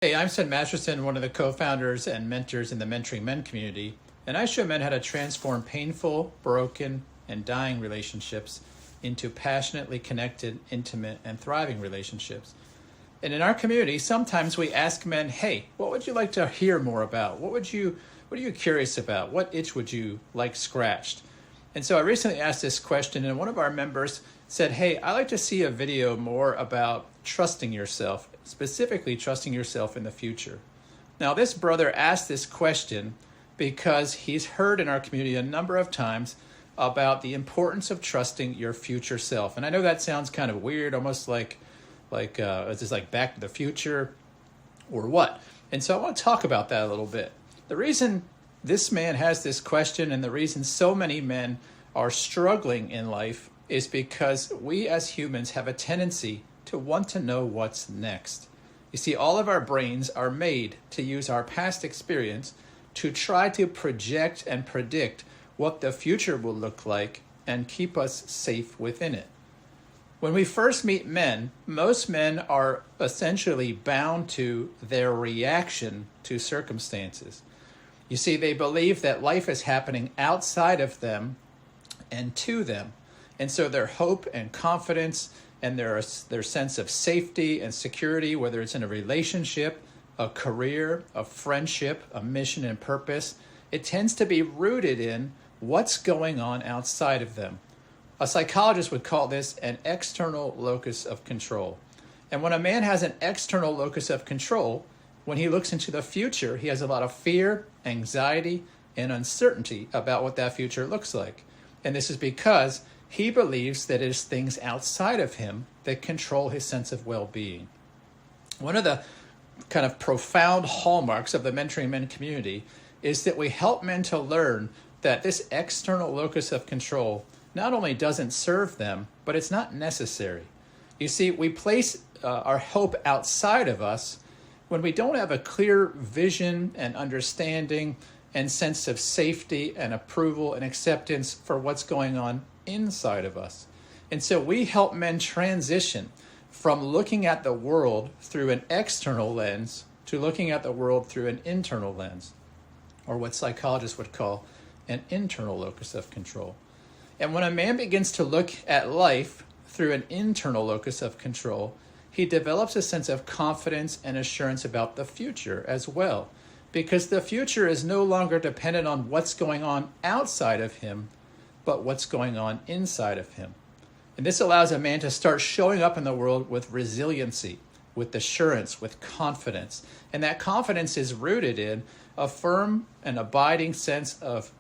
Hey, I'm Seth Masterson, one of the co-founders and mentors in the Mentoring Men community, and I show men how to transform painful, broken, and dying relationships into passionately connected, intimate, and thriving relationships. And in our community, sometimes we ask men, hey, what would you like to hear more about? What are you curious about? What itch would you like scratched? And so I recently asked this question, and one of our members said, hey, I'd like to see a video more about trusting yourself, specifically trusting yourself in the future. Now, this brother asked this question because he's heard in our community a number of times about the importance of trusting your future self. And I know that sounds kind of weird, almost is this like Back to the Future or what? And so I want to talk about that a little bit. The reason this man has this question and the reason so many men are struggling in life is because we as humans have a tendency to want to know what's next. You see, all of our brains are made to use our past experience to try to project and predict what the future will look like and keep us safe within it. When we first meet men, most men are essentially bound to their reaction to circumstances. You see, they believe that life is happening outside of them and to them. And so their hope and confidence and their sense of safety and security, whether it's in a relationship, a career, a friendship, a mission and purpose, it tends to be rooted in what's going on outside of them. A psychologist would call this an external locus of control. And when a man has an external locus of control, when he looks into the future, he has a lot of fear, anxiety, and uncertainty about what that future looks like. And this is because he believes that it is things outside of him that control his sense of well-being. One of the kind of profound hallmarks of the Mentoring Men community is that we help men to learn that this external locus of control not only doesn't serve them, but it's not necessary. You see, we place our hope outside of us when we don't have a clear vision and understanding and sense of safety and approval and acceptance for what's going on inside of us. And so we help men transition from looking at the world through an external lens to looking at the world through an internal lens, or what psychologists would call an internal locus of control. And when a man begins to look at life through an internal locus of control, he develops a sense of confidence and assurance about the future as well, because the future is no longer dependent on what's going on outside of him, but what's going on inside of him. And this allows a man to start showing up in the world with resiliency, with assurance, with confidence. And that confidence is rooted in a firm and abiding sense of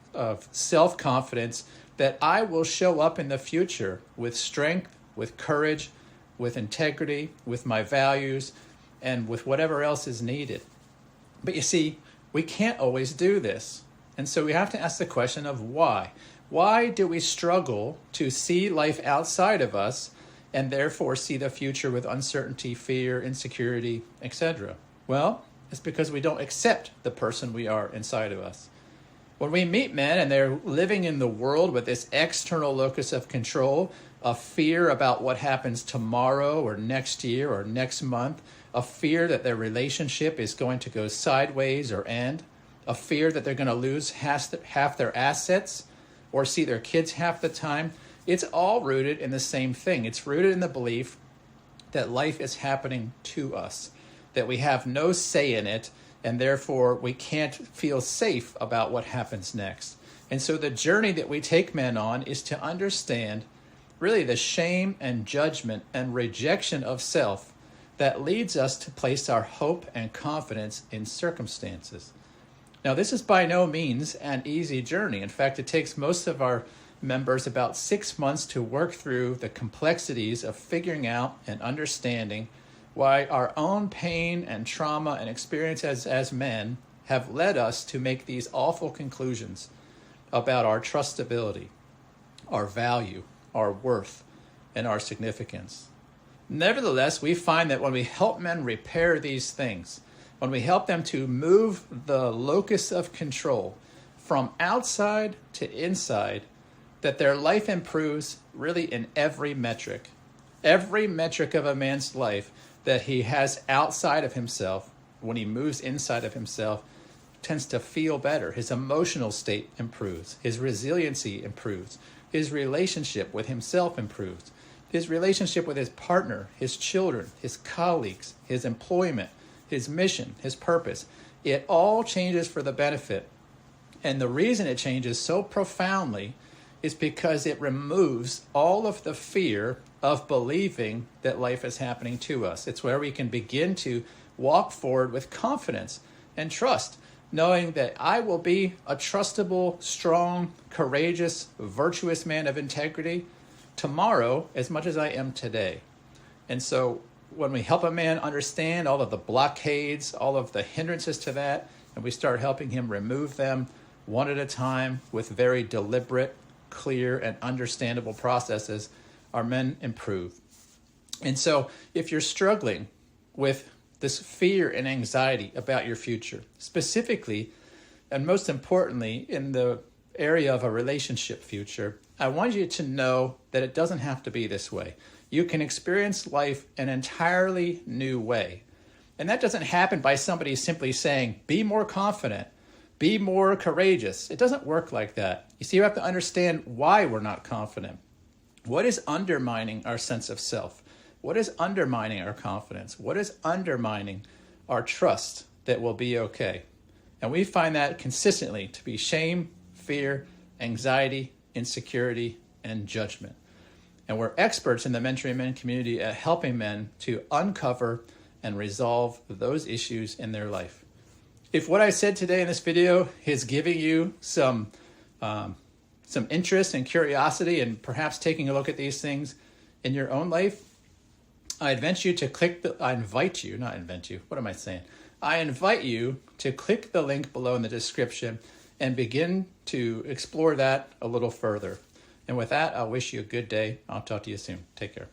self-confidence that I will show up in the future with strength, with courage, with integrity, with my values, and with whatever else is needed. But you see, we can't always do this. And so we have to ask the question of why. Why do we struggle to see life outside of us and therefore see the future with uncertainty, fear, insecurity, etc.? Well, it's because we don't accept the person we are inside of us. When we meet men and they're living in the world with this external locus of control, a fear about what happens tomorrow or next year or next month, a fear that their relationship is going to go sideways or end, a fear that they're going to lose half their assets or see their kids half the time, it's all rooted in the same thing. It's rooted in the belief that life is happening to us, that we have no say in it, and therefore we can't feel safe about what happens next. And so the journey that we take men on is to understand really the shame and judgment and rejection of self that leads us to place our hope and confidence in circumstances. Now, this is by no means an easy journey. In fact, it takes most of our members about 6 months to work through the complexities of figuring out and understanding why our own pain and trauma and experience as men have led us to make these awful conclusions about our trustability, our value, our worth, and our significance. Nevertheless, we find that when we help men repair these things, when we help them to move the locus of control from outside to inside, that their life improves really in every metric. Every metric of a man's life that he has outside of himself when he moves inside of himself, tends to feel better. His emotional state improves. His resiliency improves. His relationship with himself improves. His relationship with his partner, his children, his colleagues, his employment, his mission, his purpose. It all changes for the benefit. And the reason it changes so profoundly is because it removes all of the fear of believing that life is happening to us. It's where we can begin to walk forward with confidence and trust, knowing that I will be a trustable, strong, courageous, virtuous man of integrity tomorrow as much as I am today. And so when we help a man understand all of the blockades, all of the hindrances to that, and we start helping him remove them one at a time with very deliberate, clear, and understandable processes, our men improve. And so if you're struggling with this fear and anxiety about your future, specifically, and most importantly, in the area of a relationship future, I want you to know that it doesn't have to be this way. You can experience life an entirely new way. And that doesn't happen by somebody simply saying, be more confident, be more courageous. It doesn't work like that. You see, you have to understand why we're not confident. What is undermining our sense of self? What is undermining our confidence? What is undermining our trust that we'll be okay? And we find that consistently to be shame, fear, anxiety, insecurity, and judgment. And we're experts in the Mentoring Men community at helping men to uncover and resolve those issues in their life. If what I said today in this video is giving you some interest and curiosity and perhaps taking a look at these things in your own life, I invite you to click the link below in the description and begin to explore that a little further. And with that, I'll wish you a good day. I'll talk to you soon. Take care.